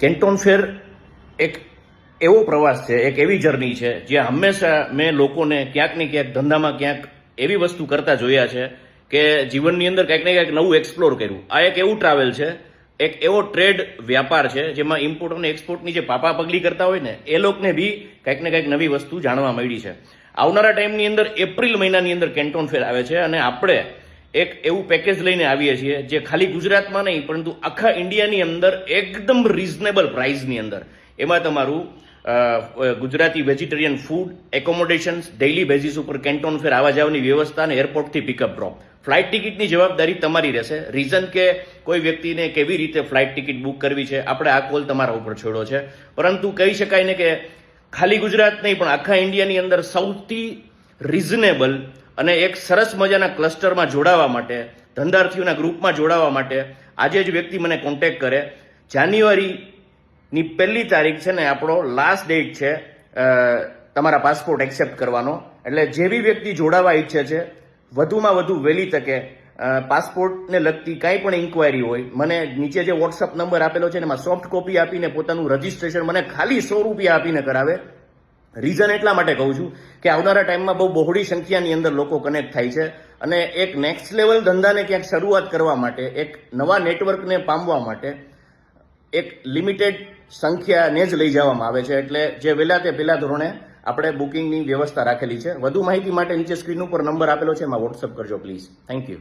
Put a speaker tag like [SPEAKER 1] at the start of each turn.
[SPEAKER 1] કેન્ટોન ફેર એક એવો પ્રવાસ છે, એક એવી જર્ની છે જ્યાં હંમેશા મેં લોકોને ક્યાંક ને ક્યાંક ધંધામાં ક્યાંક એવી વસ્તુ કરતા જોયા છે કે જીવનની અંદર કંઈક ને કંઈક નવું એક્સપ્લોર કર્યું. આ એક એવું ટ્રાવેલ છે, એક એવો ટ્રેડ વ્યાપાર છે જેમાં ઇમ્પોર્ટ અને એક્સપોર્ટની જે પાપા પગલી કરતા હોય ને એ લોકોને બી કંઈક ને કંઈક નવી વસ્તુ જાણવા મળી છે. આવનારા ટાઈમની અંદર એપ્રિલ મહિનાની અંદર કેન્ટોન ફેર આવે છે અને આપણે એક એવું પેકેજ લઈને આવીએ છીએ જે ખાલી ગુજરાતમાં નહીં પરંતુ આખા ઇન્ડિયાની અંદર એકદમ રીઝનેબલ પ્રાઇસની અંદર એમાં તમારું Gujarati vegetarian food, accommodations, daily basis ઉપર કેન્ટોન ફેર આવવા જવાની વ્યવસ્થા અને એરપોર્ટથી પિકઅપ ડ્રોપ. ફ્લાઇટ ટિકિટની જવાબદારી તમારી રહેશે. રીઝન કે કોઈ વ્યક્તિને કેવી રીતે ફ્લાઇટ ટિકિટ બુક કરવી છે આપણે આ કોલ તમારા ઉપર છોડ્યો છે, પરંતુ કહી શકાય ને કે ખાલી ગુજરાત નહીં પણ આખા ઇન્ડિયાની અંદર સૌથી રીઝનેબલ અને એક સરસ મજાના ક્લસ્ટરમાં જોડાવા માટે, ધંધાર્થીઓના ગ્રુપમાં જોડાવા માટે આજે જ વ્યક્તિ મને કોન્ટેક્ટ કરે. જાન્યુઆરીની 1લી તારીખ છે ને આપણો લાસ્ટ ડેટ છે તમારા પાસપોર્ટ એક્સેપ્ટ કરવાનો. એટલે જે બી વ્યક્તિ જોડાવા ઈચ્છે છે વધુમાં વધુ વહેલી તકે પાસપોર્ટને લગતી કાંઈ પણ ઇન્ક્વાયરી હોય મને નીચે જે વોટ્સઅપ નંબર આપેલો છે ને એમાં સોફ્ટ કોપી આપીને પોતાનું રજીસ્ટ્રેશન મને ખાલી 100 રૂપિયા આપીને કરાવે. રીઝન એટલા માટે કહું છું કે આવનારા ટાઈમમાં બહુ બહોળી સંખ્યાની અંદર લોકો કનેક્ટ થાય છે અને એક નેક્સ્ટ લેવલ ધંધાને ક્યાંક શરૂઆત કરવા માટે, એક નવા નેટવર્કને પામવા માટે એક લિમિટેડ સંખ્યાને જ લઈ જવામાં આવે છે. એટલે જે વહેલા તે પહેલા ધોરણે આપણે બુકિંગની વ્યવસ્થા રાખેલી છે. વધુ માહિતી માટે નીચે સ્ક્રીન ઉપર નંબર આપેલો છે, એમાં વોટ્સઅપ કરજો પ્લીઝ. Thank you.